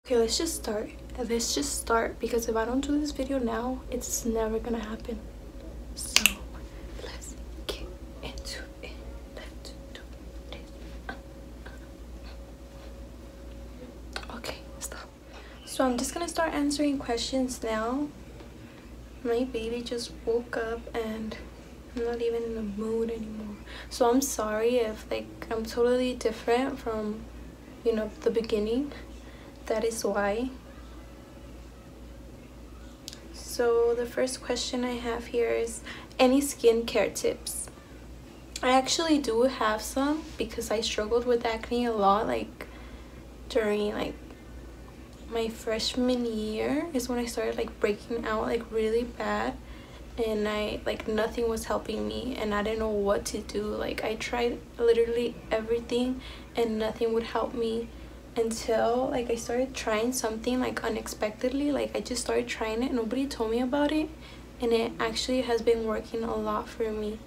Okay, let's just start. Because if I don't do this video now, it's never gonna happen. So let's get into it. Let's do this. Okay, stop. So I'm just gonna start answering questions now. My baby just woke up and I'm not even in the mood anymore. So I'm sorry if like I'm totally different from, you know, the beginning. That is why. So the first question I have here is any skincare tips? I actually do have some because I struggled with acne a lot, like during like my freshman year is when I started like breaking out like really bad, and I like nothing was helping me and I didn't know what to do. Like I tried literally everything and nothing would help me until like I started trying something like unexpectedly. Like I just started trying it, nobody told me about it, and it actually has been working a lot for me.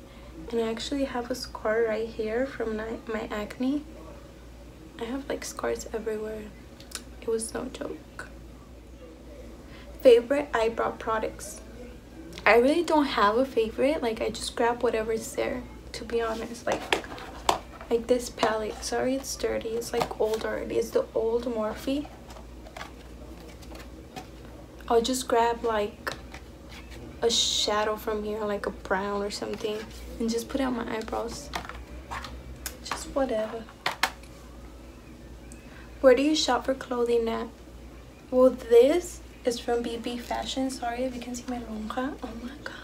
And I actually have a scar right here from my acne. I have like scars everywhere. It was no joke. Favorite eyebrow products? I really don't have a favorite. Like I just grab whatever's there, to be honest. Like this palette, sorry it's dirty, it's like old already. It's the old Morphe. I'll just grab like a shadow from here, like a brown or something, and just put it on my eyebrows. Just whatever. Where do you shop for clothing at? Well, this is from BB Fashion. Sorry if you can see my lonja. Oh my god.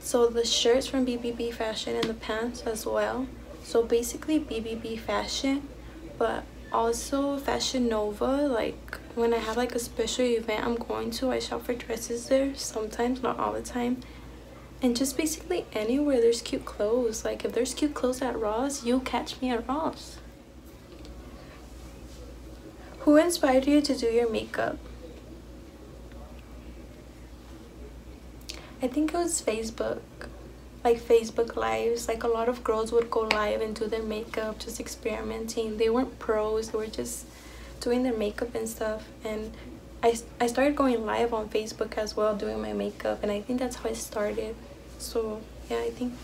So the shirts from BBB Fashion and the pants as well. So basically BBB Fashion, but also Fashion Nova. Like when I have like a special event I'm going to, I shop for dresses there sometimes, not all the time. And just basically anywhere there's cute clothes. Like if there's cute clothes at Ross, you'll catch me at Ross. Who inspired you to do your makeup? I think it was Facebook. Like Facebook lives. Like a lot of girls would go live and do their makeup, just experimenting. They weren't pros, they were just doing their makeup and stuff. And I started going live on Facebook as well, doing my makeup, and I think that's how I started. So yeah, I think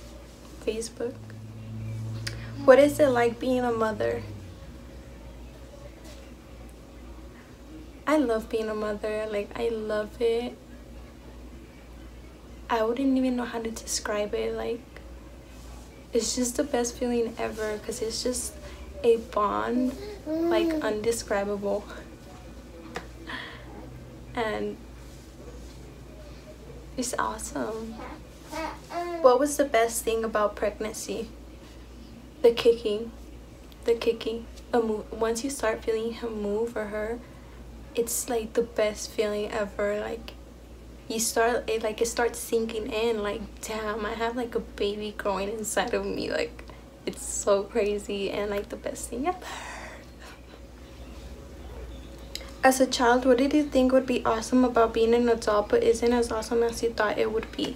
Facebook. What is it like being a mother? I love being a mother. Like I love it. I wouldn't even know how to describe it. Like it's just the best feeling ever, because it's just a bond like undescribable. And it's awesome. What was the best thing about pregnancy? The kicking. Once you start feeling him move, or her, it's like the best feeling ever. Like you start it starts sinking in, like damn, I have like a baby growing inside of me. Like it's so crazy and like the best thing ever. As a child, what did you think would be awesome about being an adult but isn't as awesome as you thought it would be?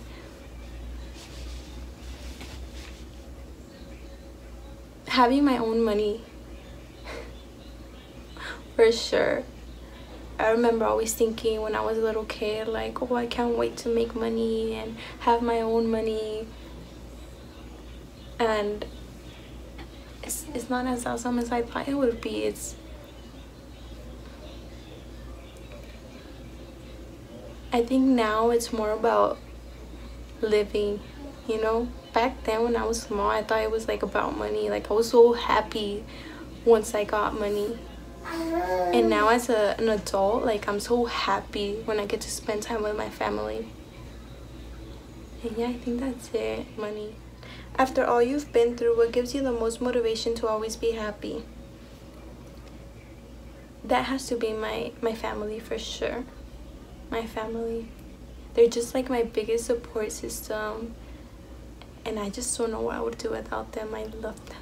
Having my own money. For sure. I remember always thinking when I was a little kid, like, oh, I can't wait to make money and have my own money. And it's not as awesome as I thought it would be. I think now it's more about living, you know? Back then when I was small, I thought it was like about money. Like I was so happy once I got money. And now as an adult, like I'm so happy when I get to spend time with my family. And yeah, I think that's it. Money. After all you've been through, what gives you the most motivation to always be happy? That has to be my family, for sure. My family. They're just like my biggest support system, and I just don't know what I would do without them. I love them.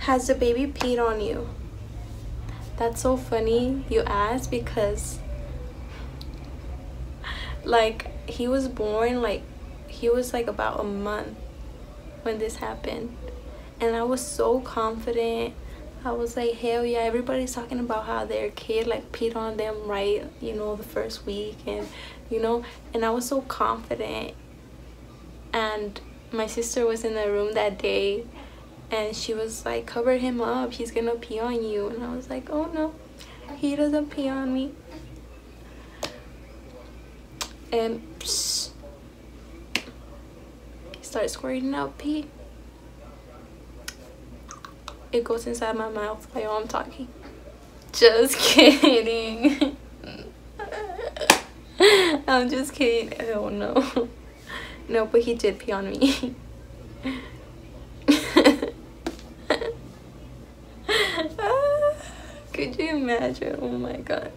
Has the baby peed on you? That's so funny you ask, because like he was born, like he was like about a month when this happened, and I was so confident. I was like, hell yeah, everybody's talking about how their kid like peed on them, right, you know, the first week, and you know, and I was so confident. And my sister was in the room that day and she was like, cover him up, he's gonna pee on you. And I was like, oh no, he doesn't pee on me. And psh, he starts squirting out pee. It goes inside my mouth while I'm talking. Just kidding. I'm just kidding. Oh no. No, but he did pee on me. Could you imagine? Oh my god.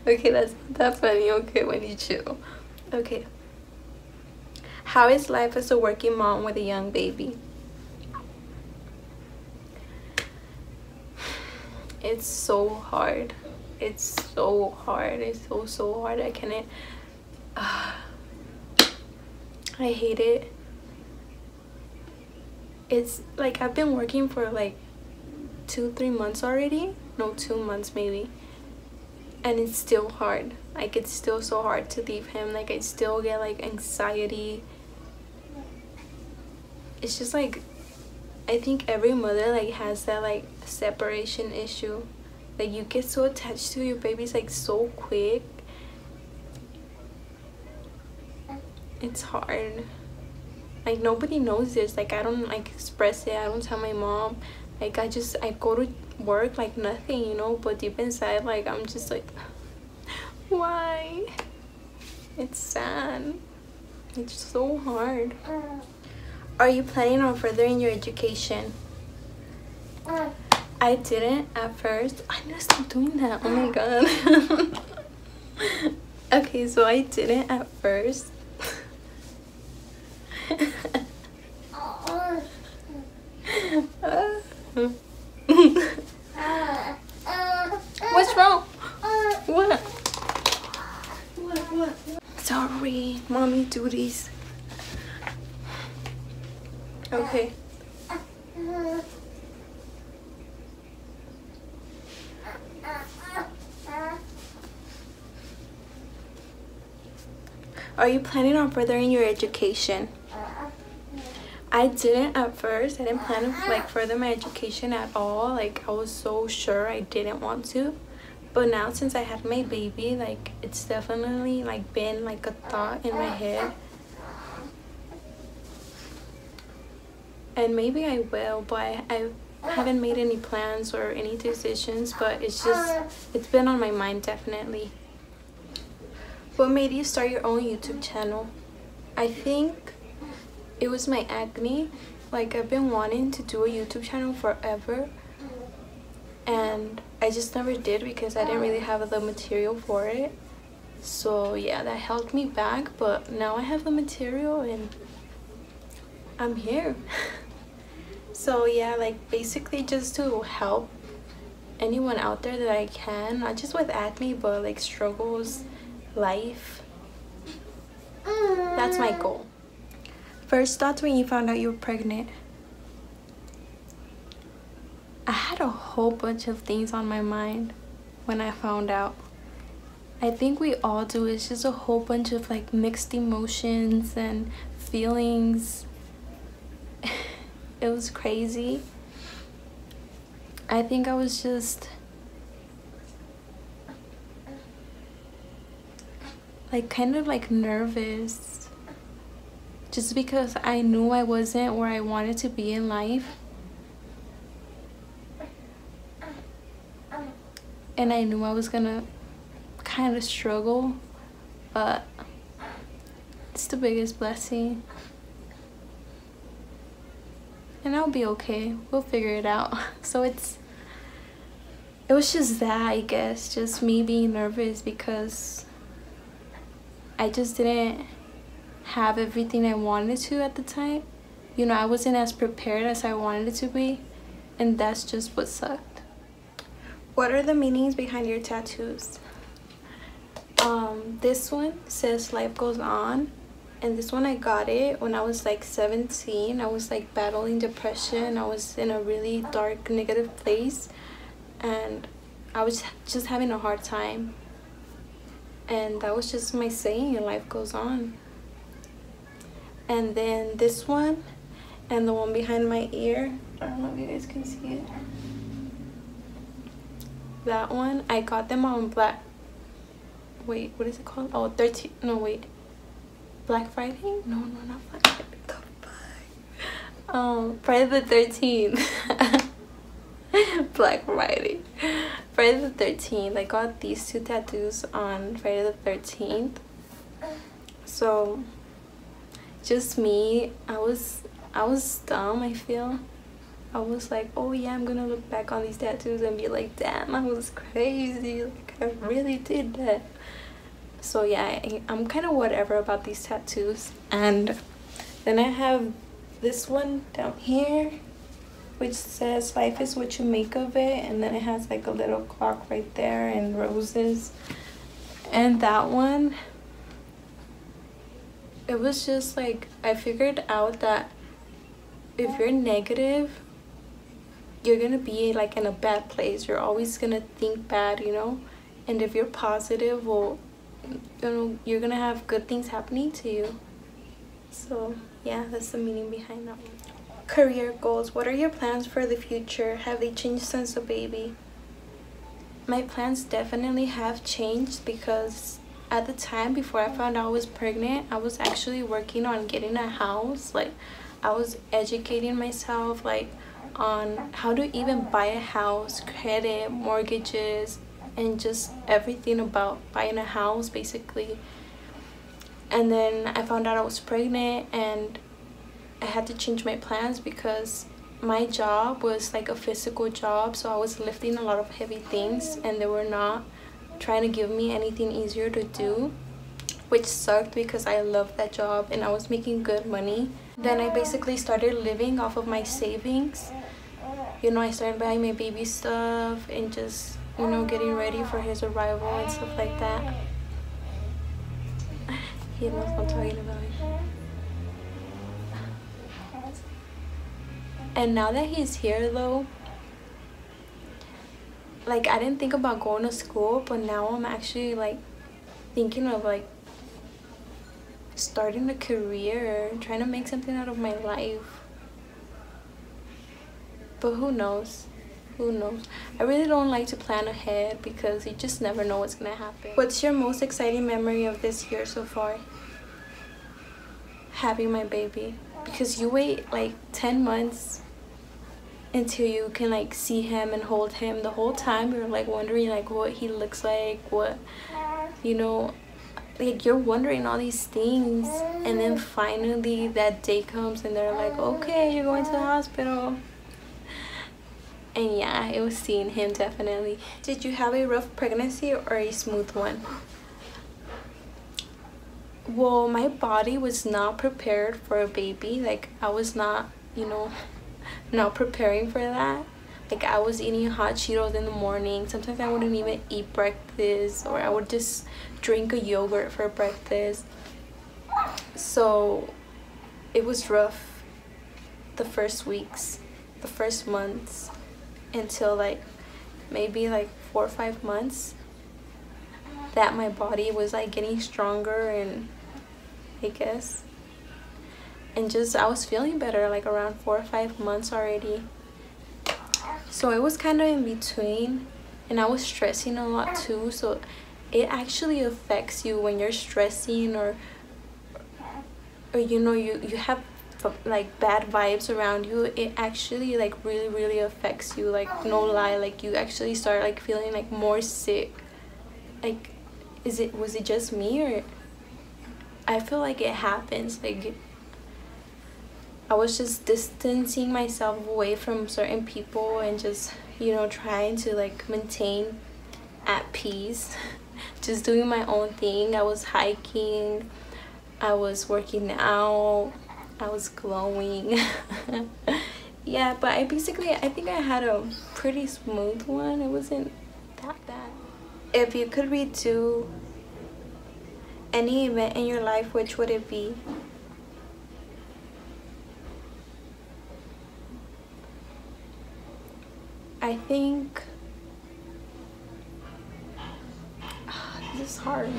Okay, that's not that funny. Okay, when you chill. Okay. How is life as a working mom with a young baby? It's so hard. It's so hard. It's so hard. I can't. I hate it. It's like I've been working for like 2-3 months already. No, 2 months maybe. And it's still hard. Like it's still so hard to leave him. Like I still get like anxiety. It's just like, I think every mother like has that like separation issue. Like you get so attached to your babies like so quick. It's hard. Like nobody knows this. Like I don't like express it. I don't tell my mom. Like I go to work like nothing, you know, but deep inside like I'm just like, why? It's sad. It's so hard. Are you planning on furthering your education? I didn't at first. I need to stop doing that. Oh my god. Okay, so I didn't at first. What's wrong? What? What? Sorry, mommy duties. Okay. Are you planning on furthering your education? I didn't at first. I didn't plan to like further my education at all. Like I was so sure I didn't want to. But now since I had my baby, like it's definitely like been like a thought in my head. And maybe I will, but I haven't made any plans or any decisions, but it's been on my mind definitely. What made you start your own YouTube channel? I think it was my acne. Like I've been wanting to do a YouTube channel forever and I just never did because I didn't really have the material for it. So yeah, that held me back, but now I have the material and I'm here. So yeah, like basically just to help anyone out there that I can, not just with acne but like struggles, life. That's my goal. First thoughts when you found out you were pregnant? I had a whole bunch of things on my mind when I found out. I think we all do. It's just a whole bunch of like mixed emotions and feelings. It was crazy. I think I was just like kind of like nervous just because I knew I wasn't where I wanted to be in life. And I knew I was gonna kind of struggle, but it's the biggest blessing. And I'll be okay. We'll figure it out. So it was just that, I guess, just me being nervous because I just didn't have everything I wanted to at the time. You know, I wasn't as prepared as I wanted to be, and that's just what sucked. What are the meanings behind your tattoos? This one says life goes on, and this one I got it when I was like 17. I was like battling depression. I was in a really dark negative place, and I was just having a hard time, and that was just my saying, and life goes on. And then this one and the one behind my ear, I don't know if you guys can see it, that one I got them on what is it called? Oh, 13, no wait, Black Friday? No, not Black Friday. The fuck? Friday the 13th. Black Friday. Friday the 13th. I got these two tattoos on Friday the 13th. So just me, I was dumb, I feel. I was like, oh yeah, I'm gonna look back on these tattoos and be like, damn, I was crazy, like I really did that. So yeah, I'm kind of whatever about these tattoos. And then I have this one down here, which says life is what you make of it, and then it has like a little clock right there and roses. And that one, it was just like, I figured out that if you're negative, you're gonna be like in a bad place. You're always gonna think bad, you know. And if you're positive, well, you know, you're gonna have good things happening to you. So yeah, that's the meaning behind that one. Career goals. What are your plans for the future? Have they changed since the baby? My plans definitely have changed, because at the time before I found out I was pregnant, I was actually working on getting a house. Like, I was educating myself like on how to even buy a house, credit, mortgages, and just everything about buying a house basically. And then I found out I was pregnant, and I had to change my plans because my job was like a physical job, so I was lifting a lot of heavy things, and they were not trying to give me anything easier to do, which sucked because I loved that job and I was making good money. Then I basically started living off of my savings. You know, I started buying my baby stuff and just, you know, getting ready for his arrival and stuff like that. He knows what I'm talking about. And now that he's here though, like, I didn't think about going to school, but now I'm actually like thinking of like starting a career, trying to make something out of my life. But who knows? Who knows? I really don't like to plan ahead because you just never know what's gonna happen. What's your most exciting memory of this year so far? Having my baby. Because you wait like 10 months until you can like see him and hold him. The whole time you're like wondering like what he looks like, what, you know, like you're wondering all these things, and then finally that day comes and they're like, okay, you're going to the hospital. And yeah, it was seeing him definitely. Did you have a rough pregnancy or a smooth one? Well, my body was not prepared for a baby. Like, I was not, you know, not preparing for that. Like, I was eating hot Cheetos in the morning. Sometimes I wouldn't even eat breakfast, or I would just drink a yogurt for breakfast. So it was rough the first weeks, the first months, until like maybe like 4 or 5 months that my body was like getting stronger, and I guess, and just I was feeling better like around 4 or 5 months already. So it was kind of in between, and I was stressing a lot too. So it actually affects you when you're stressing, or you know, you have like bad vibes around you. It actually like really affects you, like no lie. Like you actually start like feeling like more sick. Like, was it just me, or I feel like it happens. Like, I was just distancing myself away from certain people and just, you know, trying to like maintain at peace, just doing my own thing. I was hiking, I was working out, I was glowing. Yeah, but I think I had a pretty smooth one. It wasn't that bad. If you could redo Any event in your life, which would it be? I think this is hard.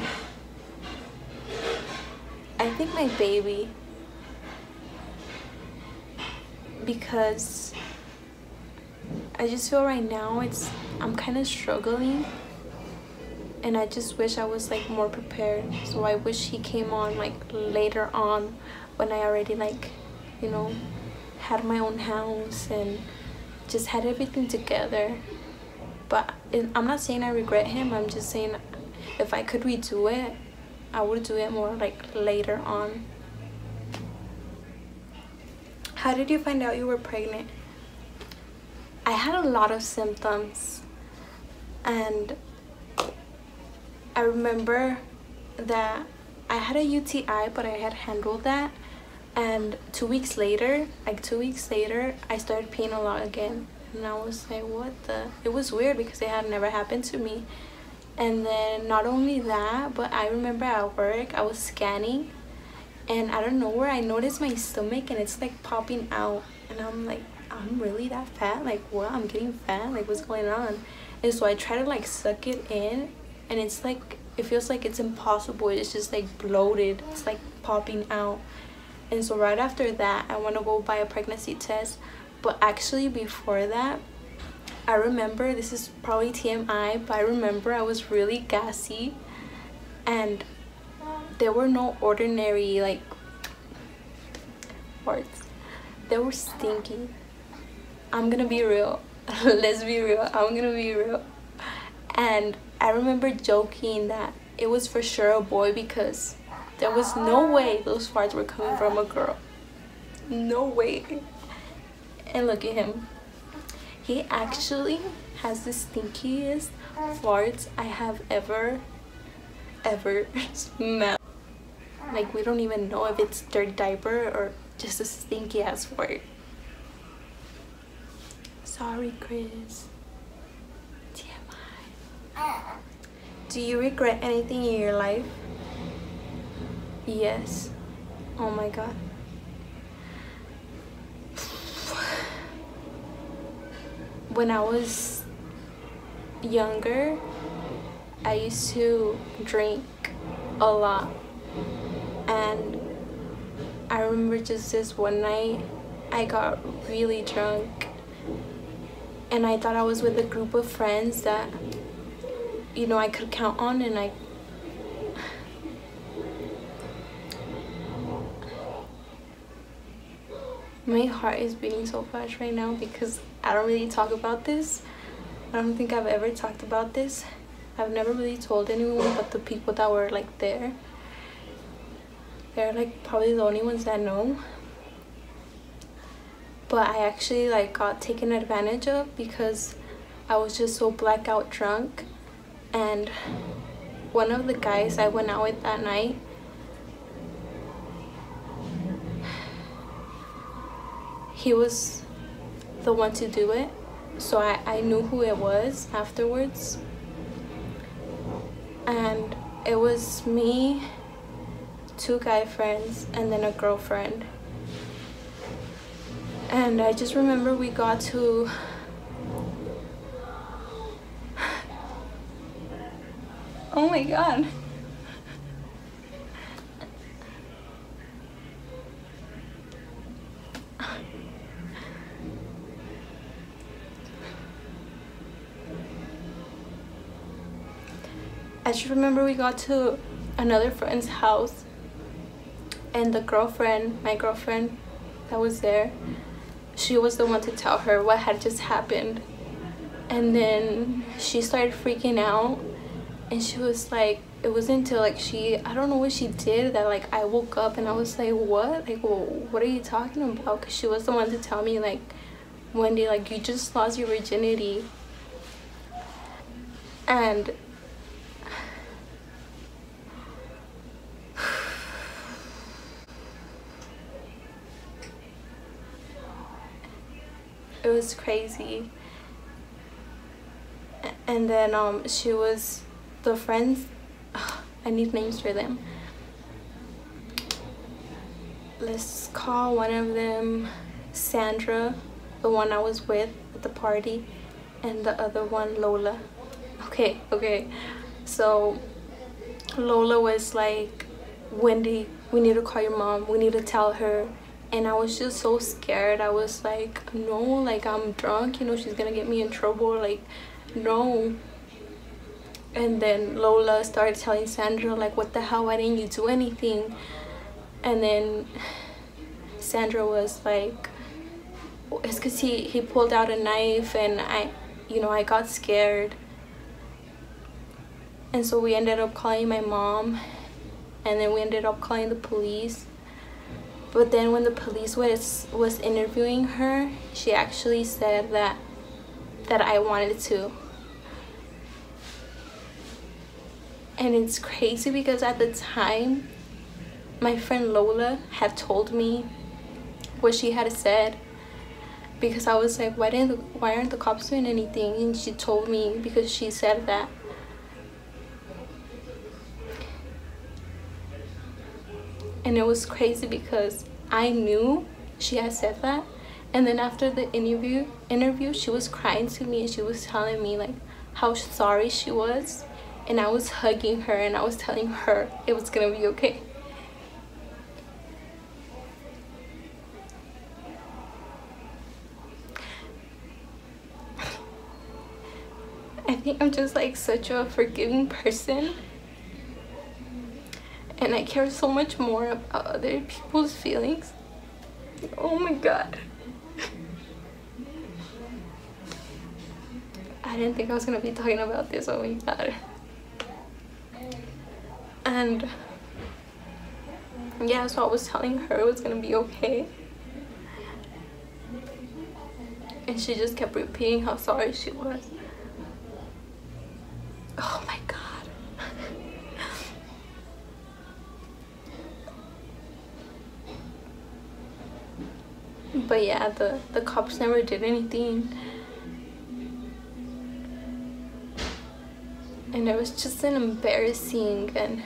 I think my baby, because I just feel right now I'm kind of struggling, and I just wish I was like more prepared. So I wish he came on like later on, when I already like, you know, had my own house and just had everything together. But I'm not saying I regret him. I'm just saying if I could redo it, I would do it more like later on. How did you find out you were pregnant? I had a lot of symptoms, and I remember that I had a UTI, but I had handled that, and 2 weeks later, I started peeing a lot again, and I was like, what the? It was weird because it had never happened to me. And then not only that, but I remember at work I was scanning, and I don't know where I noticed my stomach and it's like popping out, and I'm like, I'm really that fat? Like what? I'm getting fat? Like what's going on? And so I try to like suck it in, and it's like, it feels like it's impossible. It's just like bloated. It's like popping out. And so right after that, I want to go buy a pregnancy test. But actually before that, I remember, this is probably TMI, but I remember I was really gassy, and there were no ordinary like farts. They were stinky. I'm gonna be real. Let's be real. I'm gonna be real. And I remember joking that it was for sure a boy, because there was no way those farts were coming from a girl. No way. And look at him. He actually has the stinkiest farts I have ever smelled. Like we don't even know if it's dirty diaper or just a stinky ass fart. Sorry, Chris. TMI. Do you regret anything in your life? Yes. Oh my god. When I was younger, I used to drink a lot, and I remember just this one night I got really drunk, and I thought I was with a group of friends that, you know, I could count on, and my heart is beating so fast right now because I don't really talk about this. I don't think I've ever talked about this. I've never really told anyone but the people that were like there. They're like probably the only ones that know. But I actually like got taken advantage of because I was just so blackout drunk. And one of the guys I went out with that night, he was the one to do it, so I knew who it was afterwards. And it was me, 2 guy friends, and then a girlfriend. And I just remember we got to oh my god. I just remember we got to another friend's house, and the girlfriend, my girlfriend that was there, she was the one to tell her what had just happened. And then she started freaking out, and she was like, it wasn't until like I don't know what she did that like I woke up, and I was like, what? Like, well, what are you talking about? Because she was the one to tell me like, Wendy, like you just lost your virginity. And it was crazy. And then she was the friends, I need names for them. let's call one of them Sandra, the one I was with at the party, and the other one Lola. Okay, so Lola was like, Wendy, we need to call your mom, we need to tell her. And I was just so scared. I was like, no, like, I'm drunk, you know, she's gonna get me in trouble, like, no. And then Lola started telling Sandra, like, what the hell, why didn't you do anything? And then Sandra was like, it's because he pulled out a knife, and I got scared. And so we ended up calling my mom, and then we ended up calling the police. But then when the police was interviewing her, she actually said that I wanted to. And it's crazy because at the time, my friend Lola had told me what she had said, because I was like, why aren't the cops doing anything? And she told me because she said that. And it was crazy because I knew she had said that, and then after the interview she was crying to me, and she was telling me like how sorry she was, and I was hugging her and I was telling her it was gonna be okay. I think I'm just like such a forgiving person, and I care so much more about other people's feelings. Oh my god. I didn't think I was gonna be talking about this. Oh my god. And yeah, so I was telling her it was gonna be okay, and she just kept repeating how sorry she was. Oh my god. But yeah, the cops never did anything, and it was just an embarrassing, and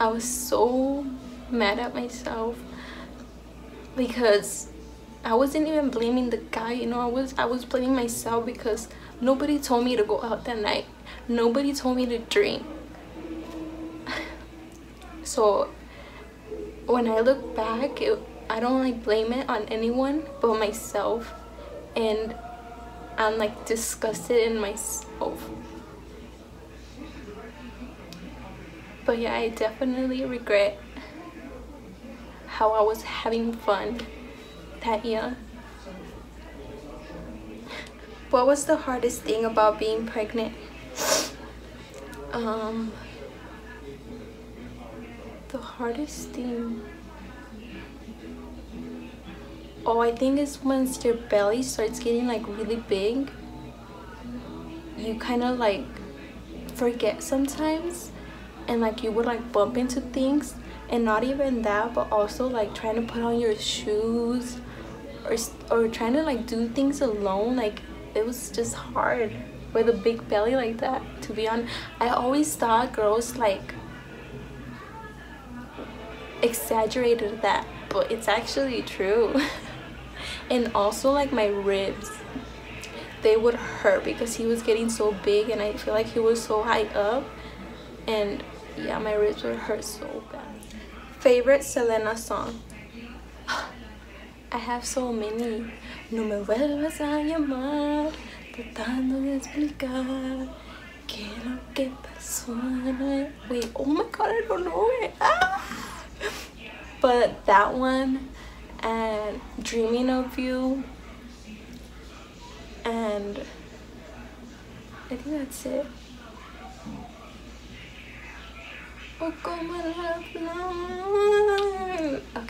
I was so mad at myself because I wasn't even blaming the guy, you know. I was blaming myself because nobody told me to go out that night. Nobody told me to drink. So when I look back, I don't like blame it on anyone but myself, and I'm like disgusted in myself. But yeah, I definitely regret how I was having fun that year. What was the hardest thing about being pregnant? The hardest thing, I think is once your belly starts getting like really big, you kind of like forget sometimes, and like you would like bump into things, and not even that, but also like trying to put on your shoes or trying to like do things alone. Like it was just hard with a big belly like that, to be honest. I always thought girls like exaggerated that, but it's actually true. And also like my ribs, they would hurt because he was getting so big, and I feel like he was so high up, and yeah, my ribs would hurt so bad. Favorite Selena song? I have so many. No me vuelvas a llamar tratando de explicar que lo que pasó. Wait, oh my god, I don't know it. But that one, and Dreaming of You, and I think that's it. Okay,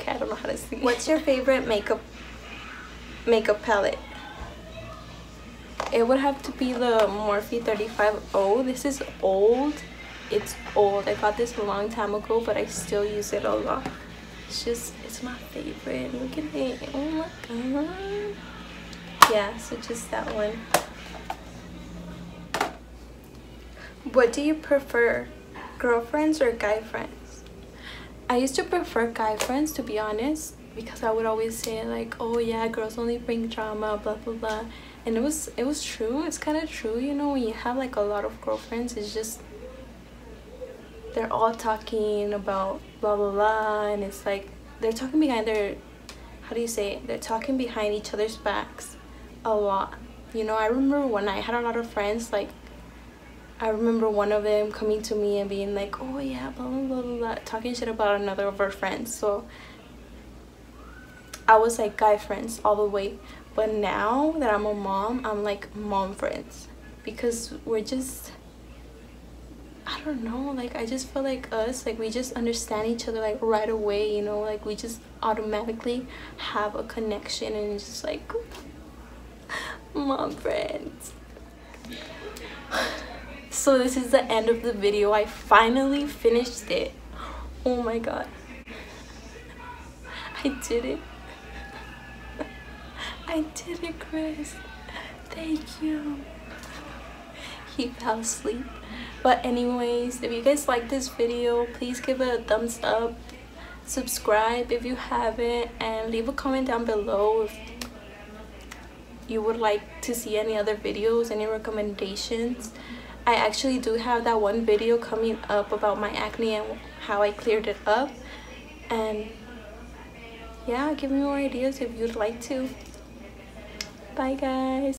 I don't know how to sing. What's your favorite makeup palette? It would have to be the Morphe 35O. This is old. It's old. I got this a long time ago, but I still use it a lot. It's my favorite. Look at it. Oh my god. Yeah, so just that one. What do you prefer, girlfriends or guy friends? I used to prefer guy friends, to be honest, because I would always say like, oh yeah, girls only bring drama, blah blah blah. And it was true. It's kind of true, you know, when you have like a lot of girlfriends, it's just they're all talking about blah blah blah, and it's like they're talking behind their, how do you say it? They're talking behind each other's backs a lot. You know, I remember when I had a lot of friends, like I remember one of them coming to me and being like, oh yeah, blah blah blah blah, blah, talking shit about another of her friends. So I was like guy friends all the way. But now that I'm a mom, I'm like mom friends, because we're just, I don't know, like I just feel like us, like we just understand each other like right away, you know, like we just automatically have a connection, and it's just like mom friends. So this is the end of the video. I finally finished it. Oh my god, I did it. I did it, Chris. Thank you. He fell asleep. But anyways, if you guys like this video, please give it a thumbs up, subscribe if you haven't, and leave a comment down below if you would like to see any other videos, any recommendations. I actually do have that one video coming up about my acne and how I cleared it up. And yeah, give me more ideas if you'd like to. Bye guys.